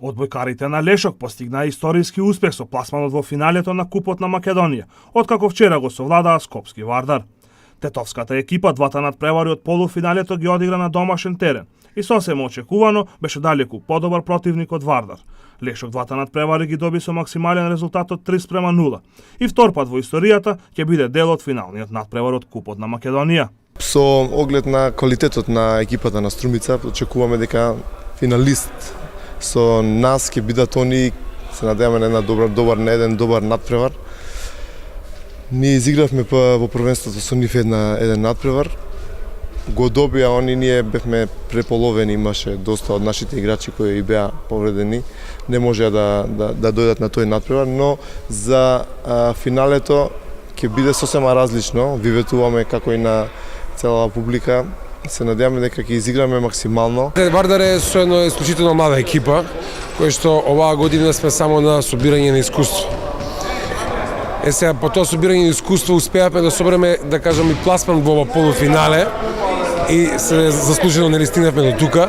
Одбојкарите на Лешок постигнаа историски успех со пласманот во финалето на Купот на Македонија, откако вчера го совладаа Скопски Вардар. Тетовската екипа двата надпревари од полуфиналето ги одигра на домашен терен и сосем очекувано беше далеку подобар противник од Вардар. Лешок двата надпревари ги доби со максимален резултат од 3:0 и втор пат во историјата ќе биде дел од финалниот надпревар од Купот на Македонија. Со оглед на квалитетот на екипата на Струмица, очекуваме дека финалист со нас ќе бидат они, се надеваме на еден добар надпревар. Ние изигравме во првенството со нив еден надпревар. Го добија они, ние бевме преполовени, имаше доста од нашите играчи кои беа повредени, не можеа да дојдат на тој надпревар, но за финалето ќе биде сосема различно. Ви ветуваме како и на цела публика. Се надеваме дека ќе изиграме максимално. Вардар е со една исклучително млада екипа, која што оваа година сме само на собирање на искуство. Сега по тоа собирање на искуство успеавме да собереме, да кажам, и пласман во полуфинале и се заслужено не стигнавме до тука.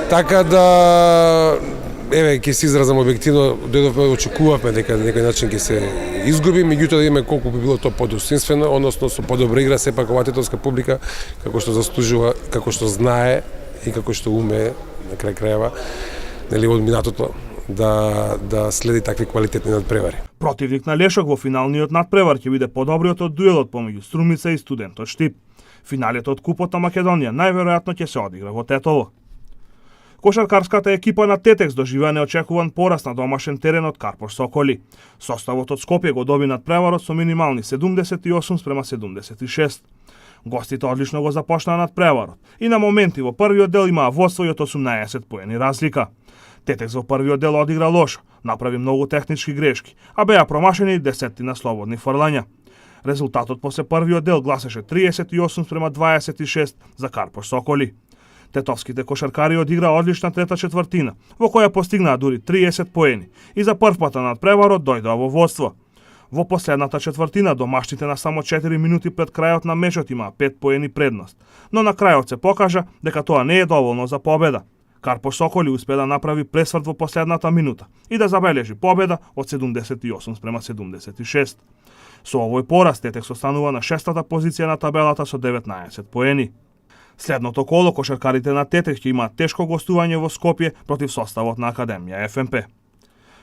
Така да ќе се изразам објективно, дојдовме, очекувавме дека на некој начин ќе се изгуби, меѓутоа да видиме колку би било тоа подостоинствено, односно со подобра игра, сепак оваа тетовска публика како што заслужува, како што знае и како што уме на крај крајава, нели од минатото да следи такви квалитетни надпревари. Противник на Лешок во финалниот надпревар ќе биде подобриот од дуелот помеѓу Струмица и Студентот Штип. Финалето од Купот на Македонија најверојатно ќе се одигра во Тетово. Кошаркарската екипа на Тетекс доживеа неочекуван пораст на домашен терен од Карпош Соколи. Составот од Скопје го доби надпреварот со минимални 78:76. Гостите одлично го започнаа надпреварот и на моменти во првиот дел имаа водство и од 18 поени разлика. Тетекс во првиот дел одигра лошо, направи многу технички грешки, а беа промашени десетина слободни фрлања. Резултатот после првиот дел гласеше 38:26 за Карпош Соколи. Тетовските кошаркари одиграа одлична трета четвртина, во која постигнаа дури 30 поени и за прв пат на надпреварот дојдоа во водство. Во последната четвртина домашните на само 4 минути пред крајот на мечот имаа 5 поени предност, но на крајот се покажа дека тоа не е доволно за победа. Карпош Соколи успе да направи пресврт во последната минута и да забележи победа од 78:76. Со овој пораз Тетекс останува на шестата позиција на табелата со 19 поени. Следното коло кошаркарите на Тетекс ќе имаат тешко гостување во Скопје против составот на Академија ФМП.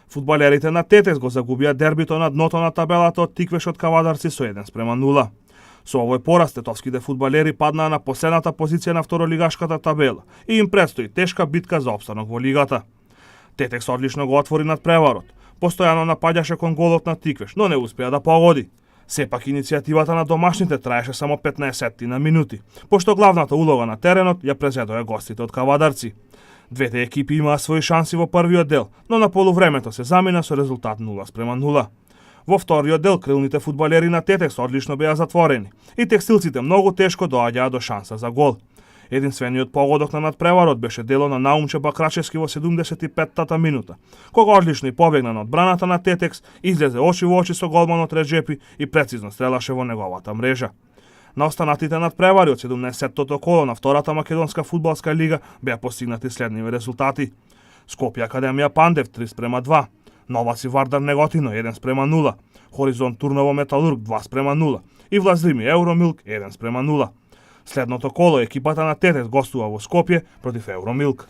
Фудбалерите на Тетекс го загубија дербито на дното на табелата од Тиквеш од Кавадарци со 1:0. Со овој пораз тетовските фудбалери паднаа на последната позиција на второлигашката табела и им предстои тешка битка за опстанок во лигата. Тетекс одлично го отвори надпреварот. Постојано напаѓаше кон голот на Тиквеш, но не успеа да погоди. Сепак иницијативата на домашните траеше само 15 на минути, пошто главната улога на теренот ја презедоа гостите од Кавадарци. Двете екипи имаа своји шанси во првиот дел, но на полувремето се замина со резултат 0:0. Во вториот дел крилните фудбалери на Тетекс одлично беа затворени и текстилците многу тешко доаѓаа до шанса за гол. Единствениот погодок на надпреварот беше дело на Наумче Бакрачевски во 75-тата минута, кога одлично и побегна на одбраната на Тетекс, излезе очи во очи со голманот Реджепи и прецизно стрелаше во неговата мрежа. На останатите надпревари од 17-тото коло на втората македонска фудбалска лига беа постигнати следниви резултати. Скопје Академија Пандев 3:2, Новаци Вардар Неготино 1:0, Хоризонт Турново Металург 2:0 и Влазрими Евромилк 1:0. Следното коло екипата на Тетекс гостува во Скопје против Евромилк.